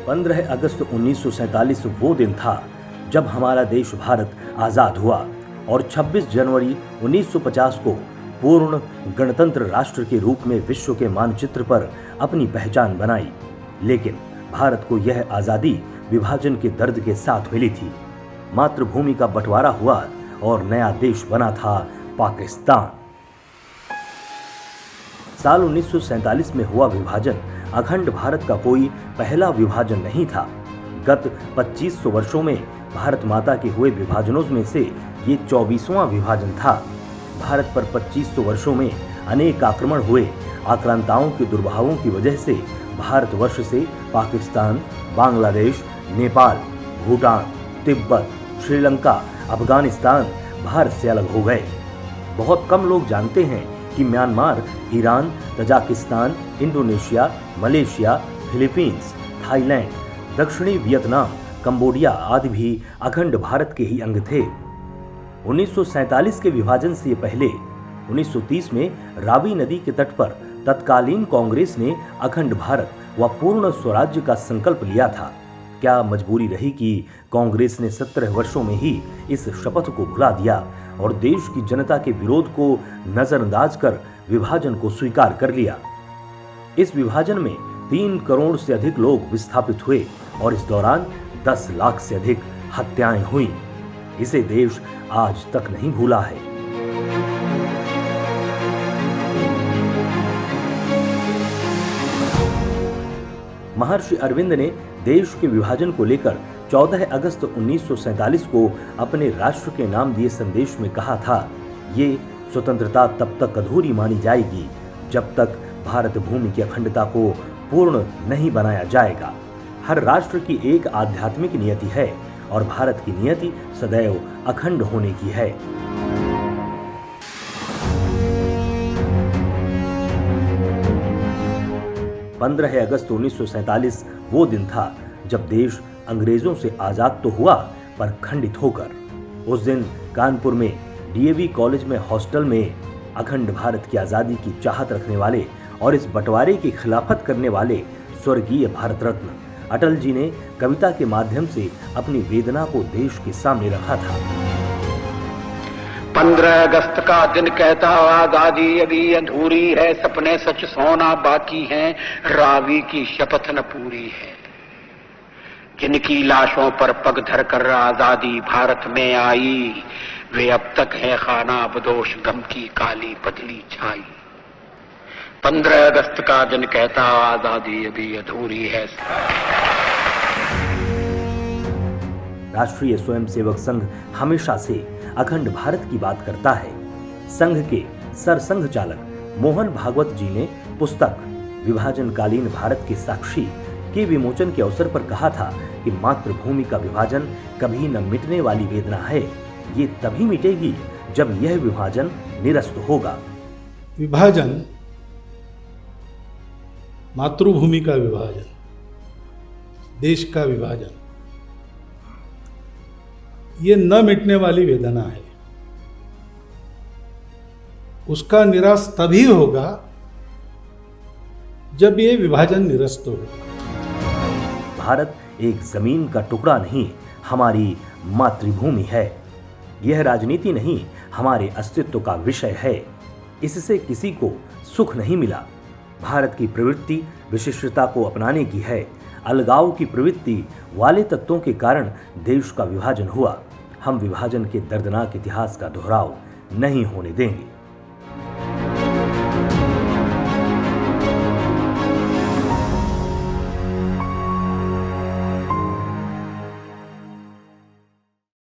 15 अगस्त 1947 वो दिन था जब हमारा देश भारत आजाद हुआ और 26 जनवरी 1950 को पूर्ण गणतंत्र राष्ट्र के रूप में विश्व के मानचित्र पर अपनी पहचान बनाई। लेकिन भारत को यह आजादी विभाजन के दर्द के साथ मिली थी। मातृभूमि का बंटवारा हुआ और नया देश बना था पाकिस्तान। साल 1947 में हुआ विभाजन अखंड भारत का कोई पहला विभाजन नहीं था। गत 2500 वर्षों में भारत माता के हुए विभाजनों में से ये 24वां विभाजन था। भारत पर 2500 वर्षों में अनेक आक्रमण हुए। आक्रांताओं के दुर्भावों की वजह से भारतवर्ष से पाकिस्तान, बांग्लादेश, नेपाल, भूटान, तिब्बत, श्रीलंका, अफगानिस्तान भारत से अलग हो गए। बहुत कम लोग जानते हैं कि Myanmar, Iran, Tajikistan, Indonesia, Malaysia, Philippines, Thailand, दक्षिणी वियतनाम, कंबोडिया आदि भी अखंड भारत के ही अंग थे। 1947 के विभाजन से पहले 1930 में रावी नदी के तट पर तत्कालीन कांग्रेस ने अखंड भारत व पूर्ण स्वराज्य का संकल्प लिया था। क्या मजबूरी रही कि कांग्रेस ने 17 वर्षों में ही इस शपथ को भुला दिया और देश की जनता के विरोध को नजरअंदाज कर विभाजन को स्वीकार कर लिया। इस विभाजन में 3 करोड़ से अधिक लोग विस्थापित हुए और इस दौरान 10 लाख से अधिक हत्याएं हुई। इसे देश आज तक नहीं भूला है। महर्षि अरविंद ने देश के विभाजन को लेकर 14 अगस्त 1947 को अपने राष्ट्र के नाम दिए संदेश में कहा था, ये स्वतंत्रता तब तक अधूरी मानी जाएगी जब तक भारत भूमि की अखंडता को पूर्ण नहीं बनाया जाएगा। हर राष्ट्र की एक आध्यात्मिक नियति है और भारत की नियति सदैव अखंड होने की है। पंद्रह अगस्त 1947 वो दिन था जब देश अंग्रेजों से आजाद तो हुआ पर खंडित होकर। उस दिन कानपुर में डीएवी कॉलेज में हॉस्टल में अखंड भारत की आजादी की चाहत रखने वाले और इस बंटवारे की खिलाफत करने वाले स्वर्गीय भारत रत्न अटल जी ने कविता के माध्यम से अपनी वेदना को देश के सामने रखा था। 15 अगस्त का दिन कहता आजादी अभी अधूरी है, सपने सच सोना बाकी हैं, रावी की शपथ न पूरी है। जिनकी लाशों पर पग धर कर आजादी भारत में आई, वे अब तक है खाना बदोश गम की काली पतली छाई। 15 अगस्त का दिन कहता आजादी अभी अधूरी है। राष्ट्रीय स्वयंसेवक संघ हमेशा से अखंड भारत की बात करता है। संघ के सरसंघ चालक मोहन भागवत जी ने पुस्तक विभाजनकालीन भारत के साक्षी के विमोचन के अवसर पर कहा था कि मातृभूमि का विभाजन कभी न मिटने वाली वेदना है। ये तभी मिटेगी जब यह विभाजन निरस्त होगा। विभाजन, मातृभूमि का विभाजन, देश का विभाजन, ये न मिटने वाली वेदना है। उसका निराश तभी होगा जब ये विभाजन निरस्त होगा। भारत एक जमीन का टुकड़ा नहीं, हमारी मातृभूमि है। यह राजनीति नहीं, हमारे अस्तित्व का विषय है। इससे किसी को सुख नहीं मिला। भारत की प्रवृत्ति विशिष्टता को अपनाने की है। अलगाव की प्रवृत्ति वाले तत्वों के कारण देश का विभाजन हुआ। हम विभाजन के दर्दनाक इतिहास का दोहराव नहीं होने देंगे।